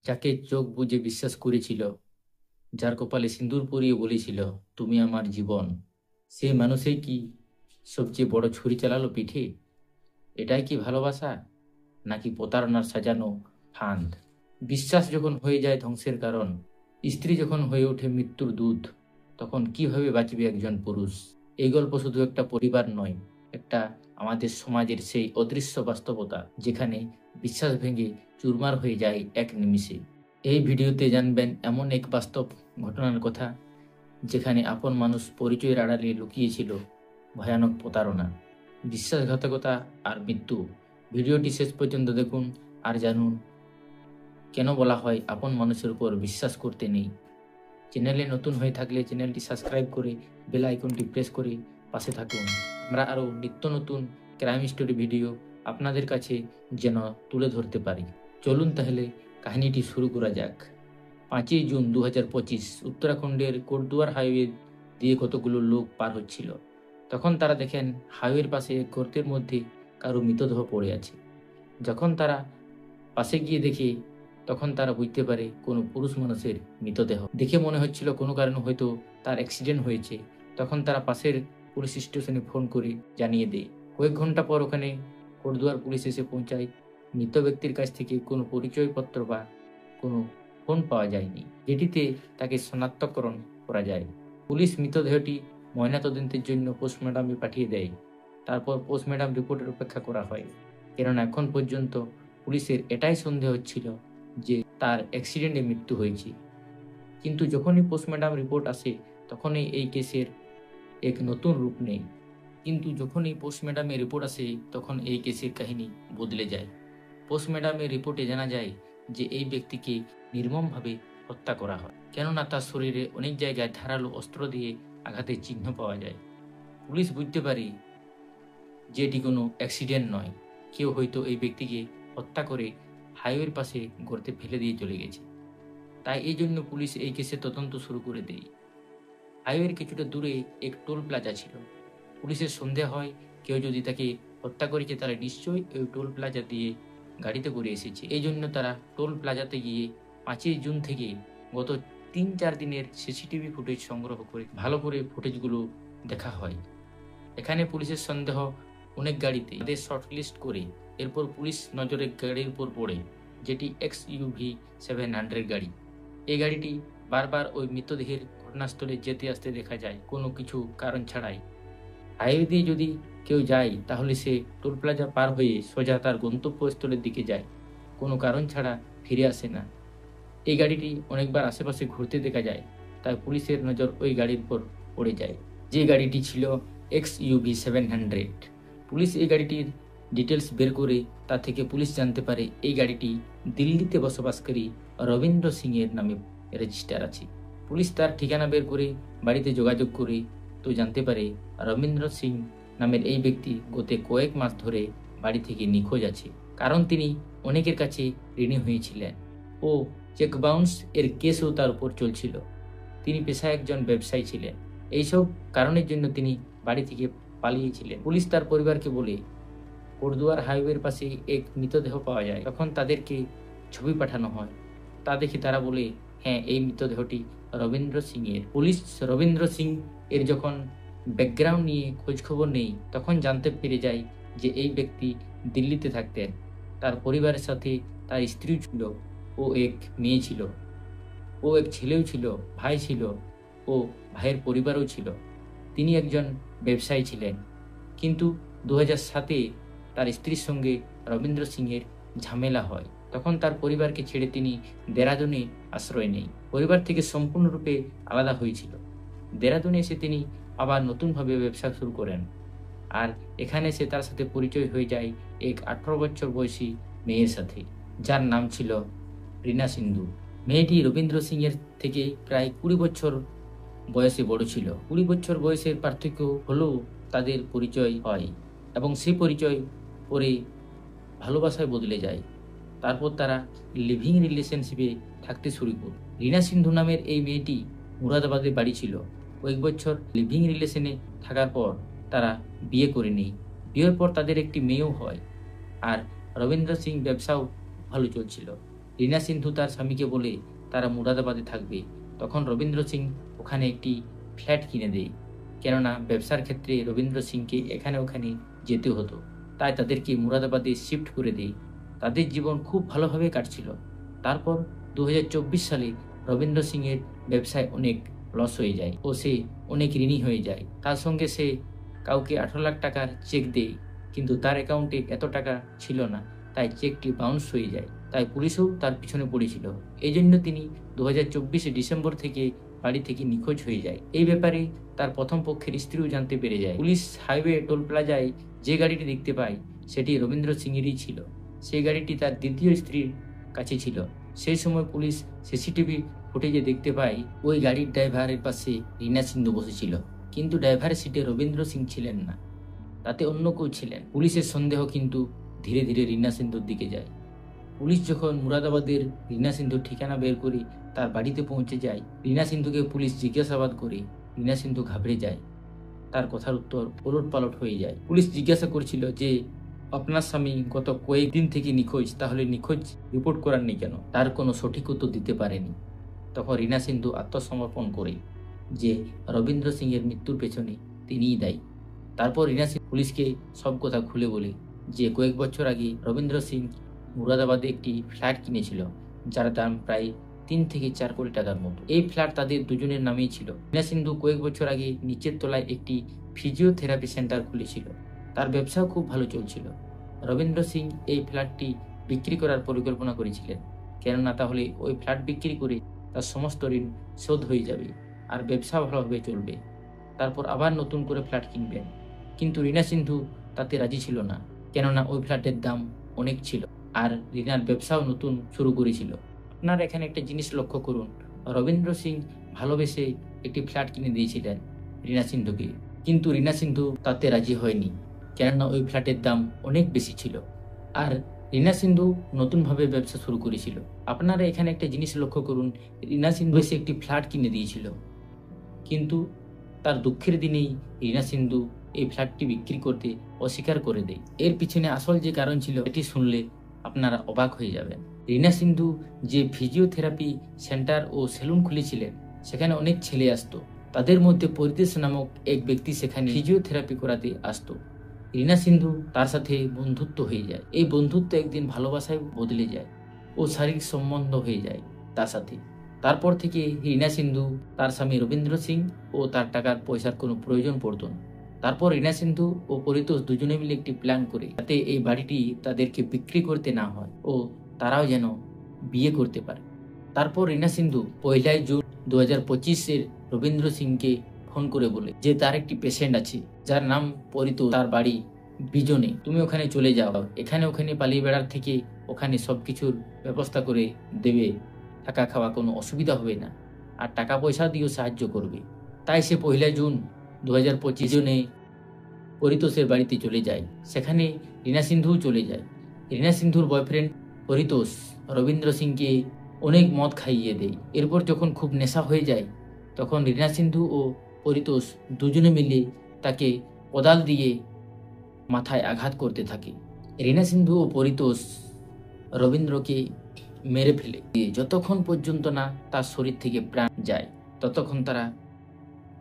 যাকে চোখ বুজে বিশ্বাস করেছিল, যার কপালে সিঁদুর পরিয়ে বলেছিল তুমি আমার জীবন, সেই মানুষই কি সবচেয়ে বড় ছুরি চালালো পিঠে? এটাই কি ভালোবাসা, নাকি প্রতারণার সাজানো ফাঁদ? বিশ্বাস যখন হয়ে যায় ধ্বংসের কারণ, স্ত্রী যখন হয়ে ওঠে মৃত্যুর দূত, তখন কিভাবে বাঁচবে একজন পুরুষ? এই গল্প শুধু একটা পরিবার নয়, একটা আমাদের সমাজের সেই অদৃশ্য বাস্তবতা যেখানে বিশ্বাস ভেঙে চুরমার হয়ে যায় এক নিমিষে। এই ভিডিওতে জানবেন এমন এক বাস্তব ঘটনার কথা, যেখানে আপন মানুষ পরিচয়ের আড়ালে লুকিয়েছিল ভয়ানক প্রতারণা, বিশ্বাসঘাতকতা আর মৃত্যু। ভিডিওটি শেষ পর্যন্ত দেখুন আর জানুন কেন বলা হয় আপন মানুষের উপর বিশ্বাস করতে নেই। চ্যানেলে নতুন হয়ে থাকলে চ্যানেলটি সাবস্ক্রাইব করে বেল আইকনটি প্রেস করে পাশে থাকুন। আমরা আরও নিত্য নতুন ক্রাইম স্টোরি ভিডিও আপনাদের কাছে যেন তুলে ধরতে পারি। চলুন তাহলে কাহিনীটি শুরু করা যাক। 5ই জুন 2025 উত্তরাখণ্ডের কোটদুয়ার হাইওয়ে দিয়ে কতগুলো লোক পার হচ্ছিল। তখন তারা দেখেন হাইওয়ের পাশে এক গর্তের মধ্যে কারো মৃতদেহ পড়ে আছে। যখন তারা পাশে গিয়ে দেখে, তখন তারা বুঝতে পারে কোনো পুরুষ মানুষের মৃতদেহ। দেখে মনে হচ্ছিল কোনো কারণে হয়তো তার অ্যাক্সিডেন্ট হয়েছে। তখন তারা পাশের পুলিশ স্টেশনে ফোন করে জানিয়ে দেয়। কয়েক ঘন্টা পর ওখানে কোটদুয়ার পুলিশ এসে পৌঁছায়। মৃত ব্যক্তির কাছ থেকে কোনো পরিচয়পত্র বা কোনো ফোন পাওয়া যায়নি, যেটিতে তাকে শনাক্তকরণ করা যায়। পুলিশ মৃতদেহটি ময়নাতদন্তের জন্য পোস্টমর্টমে পাঠিয়ে দেয়। তারপর পোস্টমর্টম রিপোর্টের অপেক্ষা করা হয়, কেননা এখন পর্যন্ত পুলিশের এটাই সন্দেহ হচ্ছিল যে তার অ্যাক্সিডেন্টে মৃত্যু হয়েছে। কিন্তু যখনই পোস্টমর্টম রিপোর্ট আসে, তখনই এই কেসের এক নতুন রূপ নেয়। কিন্তু যখনই পোস্টমর্টমের রিপোর্ট আসে, তখন এই কেসের কাহিনী বদলে যায়। পোস্টমর্টমের রিপোর্টে জানা যায় যে এই ব্যক্তিকে নির্মমভাবে হত্যা করা হয়, কেননা তার শরীরে অনেক জায়গায় ধারালো অস্ত্র দিয়ে আঘাতের চিহ্ন পাওয়া যায়। পুলিশ বুঝতে পারে যে এটি কোনো অ্যাক্সিডেন্ট নয়, কেউ হয়তো এই ব্যক্তিকে হত্যা করে হাইওয়ের পাশে গর্তে ফেলে দিয়ে চলে গেছে। তাই এই জন্য পুলিশ এই কেসের তদন্ত শুরু করে দেয়। হাইওয়ের কিছুটা দূরে এক টোল প্লাজা ছিল। পুলিশের সন্দেহ হয় কেউ যদি তাকে হত্যা করেছে, তাহলে নিশ্চয়ই ওই টোল প্লাজা দিয়ে গাড়িতে করে এসেছে। এই জন্য তারা টোল প্লাজাতে গিয়ে 5ই জুন থেকে গত 3-4 দিনের সিসিটিভি ফুটেজ সংগ্রহ করে ভালো করে ফুটেজগুলো দেখা হয়। এখানে পুলিশের সন্দেহ অনেক গাড়িতে, তাদের শর্টলিস্ট করে এরপর পুলিশ নজরে গাড়ির উপর পড়ে, যেটি XUV 700 গাড়ি। এই গাড়িটি বারবার ওই মৃতদেহের ঘটনাস্থলে যেতে আসতে দেখা যায় কোনো কিছু কারণ ছাড়াই। হাইওয়ে দিয়ে যদি কেউ যায়, তাহলে সে টোল প্লাজা পার হয়ে সোজা তার গন্তব্যস্থলের দিকে যায়, কোনো কারণ ছাড়া ফিরে আসে না। এই গাড়িটি অনেকবার আশেপাশে ঘুরতে দেখা যায়, তাই পুলিশের নজর ওই গাড়ির উপর পড়ে যায়, যে গাড়িটি ছিল XUV 700। পুলিশ এই গাড়িটির ডিটেলস বের করে তা থেকে পুলিশ জানতে পারে এই গাড়িটি দিল্লিতে বসবাসকারী রবীন্দ্র সিংয়ের নামে রেজিস্টার আছে। পুলিশ তার ঠিকানা বের করে বাড়িতে যোগাযোগ করে তো জানতে পারে রবীন্দ্র সিং নামের এই ব্যক্তি গত কয়েক মাস ধরে বাড়ি থেকে নিখোঁজ আছে, কারণ তিনি অনেকের কাছে ঋণী হয়েছিলেন ও চেক বাউন্স এর কেসও তার উপর চলছিল। তিনি পেশায় একজন ব্যবসায়ী ছিলেন। এইসব কারণের জন্য তিনি বাড়ি থেকে পালিয়েছিলেন। পুলিশ তার পরিবারকে বলে কোটদুয়ার হাইওয়ের পাশে এক মৃতদেহ পাওয়া যায়। তখন তাদেরকে ছবি পাঠানো হয়। তা দেখে তারা বলে, হ্যাঁ, এই মৃতদেহটি রবীন্দ্র সিং এর। পুলিশ রবীন্দ্র সিং এর যখন ব্যাকগ্রাউন্ড নিয়ে খোঁজখবর নেই, তখন জানতে পেরে যায় যে এই ব্যক্তি দিল্লিতে থাকতেন। তার পরিবারের সাথে তার স্ত্রী ছিল ও এক মেয়ে ছিল, ও এক ছেলেও ছিল, ভাই ছিল ও ভাইয়ের পরিবারও ছিল। তিনি একজন ব্যবসায়ী ছিলেন। কিন্তু 2007-এ তার স্ত্রীর সঙ্গে রবীন্দ্র সিংয়ের ঝামেলা হয়। তখন তার পরিবারকে ছেড়ে তিনি দেরাদুনে আশ্রয় নেয়। পরিবার থেকে সম্পূর্ণরূপে আলাদা হয়েছিল। দেরাদুনে এসে তিনি আবার নতুনভাবে ব্যবসা শুরু করেন। আর এখানে সে তার সাথে পরিচয় হয়ে যায় এক 18 বছর বয়সী মেয়ের সাথে, যার নাম ছিল রীনা সিন্ধু। মেয়েটি রবীন্দ্র সিংয়ের থেকে প্রায় 20 বছর বয়সে বড় ছিল। 20 বছর বয়সের পার্থক্য হলেও তাদের পরিচয় হয় এবং সেই পরিচয় পরে ভালোবাসায় বদলে যায়। তারপর তারা লিভিং রিলেশনশিপে থাকতে শুরু করে। রীনা সিন্ধু নামের এই মেয়েটি মুরাদাবাদে বাড়ি ছিল। কয়েক বছর লিভিং রিলেশনে থাকার পর তারা বিয়ে করে নেয়। বিয়ের পর তাদের একটি মেয়েও হয়। আর রবীন্দ্র সিং ব্যবসাও ভালো চলছিল। রীনা সিন্ধু তার স্বামীকে বলে তারা মুরাদাবাদে থাকবে। তখন রবীন্দ্র সিং ওখানে একটি ফ্ল্যাট কিনে দেয়, কেননা ব্যবসার ক্ষেত্রে রবীন্দ্র সিংকে এখানে ওখানে যেতে হতো, তাই তাদেরকে মুরাদাবাদে শিফট করে দেয়। তাদের জীবন খুব ভালোভাবে কাটছিল। তারপর 2024 সালে রবীন্দ্র সিংয়ের ব্যবসায় অনেক লস হয়ে যায় ও সে অনেক ঋণী হয়ে যায়। তার সঙ্গে সে কাউকে 18 লাখ টাকার চেক দেয়, কিন্তু তার অ্যাকাউন্টে এত টাকা ছিল না, তাই চেকটি বাউন্স হয়ে যায়। তাই পুলিশও তার পিছনে পড়েছিল। এই জন্য তিনি 2024 ডিসেম্বর থেকে বাড়ি থেকে নিখোঁজ হয়ে যায়। এই ব্যাপারে তার প্রথম পক্ষের স্ত্রীও জানতে পেরে যায়। পুলিশ হাইওয়ে টোল প্লাজায় যে গাড়িটি দেখতে পায় সেটি রবীন্দ্র সিংয়েরই ছিল। সেই গাড়িটি তার দ্বিতীয় স্ত্রীর কাছে ছিল। সেই সময় পুলিশ সিসিটিভি ফুটেজে দেখতে পায় ওই গাড়ির ড্রাইভারের পাশে রীনা সিন্ধু বসেছিল, কিন্তু ড্রাইভারের সিটে রবীন্দ্র সিং ছিলেন না, তাতে অন্য কেউ ছিলেন। পুলিশের সন্দেহ কিন্তু ধীরে ধীরে রীনা সিন্ধুর দিকে যায়। পুলিশ যখন মুরাদাবাদের রীনা সিন্ধুর ঠিকানা বের করে তার বাড়িতে পৌঁছে যায়, রীনা সিন্ধুকে পুলিশ জিজ্ঞাসাবাদ করে। রীনা সিন্ধু ঘাবড়ে যায়, তার কথার উত্তর ওলটপালট হয়ে যায়। পুলিশ জিজ্ঞাসা করছিল যে আপনার স্বামী গত কয়েকদিন থেকে নিখোঁজ, তাহলে নিখোঁজ রিপোর্ট করাননি কেন? তার কোনো সঠিক উত্তর দিতে পারেনি। তখন রীনা সিন্ধু আত্মসমর্পণ করে যে রবীন্দ্র সিংয়ের মৃত্যুর পেছনে তিনিই দায়ী। তারপর রীনা সিং পুলিশকে সব কথা খুলে বলে যে কয়েক বছর আগে রবীন্দ্র সিং মুরাদাবাদে একটি ফ্ল্যাট কিনেছিল, যার দাম প্রায় 3 থেকে 4 কোটি টাকার মতো। এই ফ্ল্যাট তাদের দুজনের নামেই ছিল। রীনা সিন্ধু কয়েক বছর আগে নিচের তলায় একটি ফিজিওথেরাপি সেন্টার খুলেছিল, তার ব্যবসাও খুব ভালো চলছিল। রবীন্দ্র সিং এই ফ্ল্যাটটি বিক্রি করার পরিকল্পনা করেছিলেন, কেননা তাহলে ওই ফ্ল্যাট বিক্রি করে তার সমস্ত ঋণ শোধ হয়ে যাবে আর ব্যবসা ভালোভাবে চলবে। তারপর আবার নতুন করে ফ্ল্যাট কিনবেন। কিন্তু রীনা সিন্ধু তাতে রাজি ছিল না, কেননা ওই ফ্ল্যাটের দাম অনেক ছিল আর রীনার ব্যবসাও নতুন শুরু করেছিল। আপনারা এখানে একটা জিনিস লক্ষ্য করুন, রবীন্দ্র সিং ভালোবেসে একটি ফ্ল্যাট কিনে দিয়েছিলেন রীনা সিন্ধুকে, কিন্তু রীনা সিন্ধু তাতে রাজি হয়নি, কেননা ওই ফ্ল্যাটের দাম অনেক বেশি ছিল আর রীনা সিন্ধু নতুনভাবে ব্যবসা শুরু করেছিল। আপনারা এখানে একটা জিনিস লক্ষ্য করুন, রীনা সিন্ধু এসে একটি ফ্ল্যাট কিনে দিয়েছিল, কিন্তু তার দুঃখের দিনেই রীনা সিন্ধু এই ফ্ল্যাটটি বিক্রি করতে অস্বীকার করে দেয়। এর পিছনে আসল যে কারণ ছিল এটি শুনলে আপনারা অবাক হয়ে যাবেন। রীনা সিন্ধু যে ফিজিওথেরাপি সেন্টার ও সেলুন খুলেছিলেন, সেখানে অনেক ছেলে আসতো। তাদের মধ্যে পরিতেশ নামক এক ব্যক্তি সেখানে ফিজিওথেরাপি করাতে আসতো। রীনা সিন্ধু তার সাথে বন্ধুত্ব হয়ে যায়। এই বন্ধুত্ব একদিন ভালোবাসায় বদলে যায় ও শারীরিক সম্বন্ধ হয়ে যায় তার সাথে। তারপর থেকে রীনা সিন্ধু তার স্বামী রবীন্দ্র সিং ও তার টাকার পয়সার কোনো প্রয়োজন পড়তো না। তারপর রীনা সিন্ধু ও পরিতোষ দুজনে মিলে একটি প্ল্যান করে, যাতে এই বাড়িটি তাদেরকে বিক্রি করতে না হয় ও তারাও যেন বিয়ে করতে পারে। তারপর রীনা সিন্ধু 1 জুন 2025 রবীন্দ্র সিংকে ফোন করে বলে যে তার একটি পেশেন্ট আছে যার নাম পরিতোষ, তার বাড়ি বিজনে, তুমি ওখানে চলে যাও, এখানে ওখানে পালিয়ে বেড়ার থেকে ওখানে সবকিছুর ব্যবস্থা করে দেবে, থাকা খাওয়া কোনো অসুবিধা হবে না আর টাকা পয়সা দিয়েও সাহায্য করবে। তাই সে 1 জুন 2025 জুনে পরিতোষের বাড়িতে চলে যায়। সেখানে রীনা সিন্ধুও চলে যায়। রীনা সিন্ধুর বয়ফ্রেন্ড পরিতোষ রবীন্দ্র সিংকে অনেক মদ খাইয়ে দেয়। এরপর যখন খুব নেশা হয়ে যায়, তখন রীনা সিন্ধু ও পরিতোষ দুজনে মিলে তাকে কোদাল দিয়ে মাথায় আঘাত করতে থাকে। রীনা সিন্ধু ও পরিতোষ রবীন্দ্রকে মেরে ফেলে দিয়ে যতক্ষণ পর্যন্ত না তার শরীর থেকে প্রাণ যায়, ততক্ষণ তারা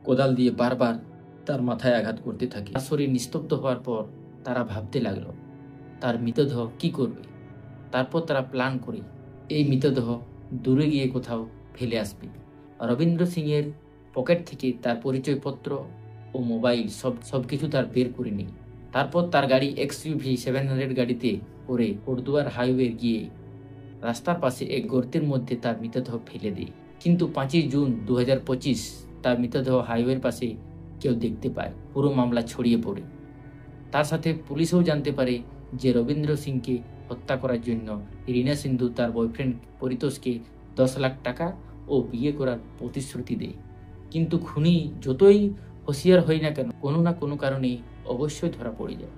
কোদাল দিয়ে বারবার তার মাথায় আঘাত করতে থাকে। তার শরীর নিস্তব্ধ হওয়ার পর তারা ভাবতে লাগলো তার মৃতদেহ কি করবে। তারপর তারা প্ল্যান করে এই মৃতদেহ দূরে গিয়ে কোথাও ফেলে আসবে। রবীন্দ্র সিংয়ের পকেট থেকে তার পরিচয়পত্র ও মোবাইল সবকিছু তার বের করে নেয়। তারপর তার গাড়ি XUV 700 গাড়িতে করে হরিদ্বার হাইওয়ে গিয়ে রাস্তার পাশে এক গর্তের মধ্যে তার মৃতদেহ ফেলে দেয়। কিন্তু 5 জুন 2025 তার মৃতদেহ হাইওয়ের পাশে কেউ দেখতে পায়। পুরো মামলা ছড়িয়ে পড়ে। তার সাথে পুলিশও জানতে পারে যে রবীন্দ্র সিংকে হত্যা করার জন্য রীনা সিন্ধু তার বয়ফ্রেন্ড পরিতোষকে 10 লাখ টাকা ও বিয়ে করার প্রতিশ্রুতি দেয়। কিন্তু খুনি যতই হুঁশিয়ার হয় না কেন, কোনো না কোনো কারণে অবশ্যই ধরা পড়ে যায়।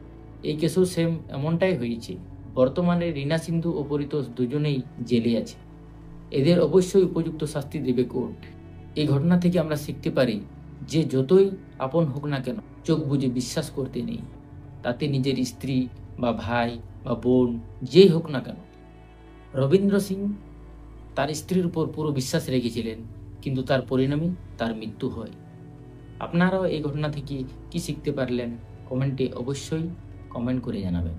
এই কেসও সেম এমনটাই হয়েছে। বর্তমানে রীনা সিন্ধু ও পরিতোষ দুজনেই জেলে আছে। এদের অবশ্যই উপযুক্ত শাস্তি দেবে কোর্ট। এই ঘটনা থেকে আমরা শিখতে পারি যে যতই আপন হোক না কেন, চোখ বুজে বিশ্বাস করতে নেই, তাতে নিজের স্ত্রী বা ভাই বা বোন যেই হোক না কেন। রবীন্দ্র সিং তার স্ত্রীর উপর পুরো বিশ্বাস রেখেছিলেন, কিন্তু তার পরিণামে তার মৃত্যু হয়। আপনারাও এই ঘটনা থেকে কি শিখতে পারলেন কমেন্টে অবশ্যই কমেন্ট করে জানাবেন।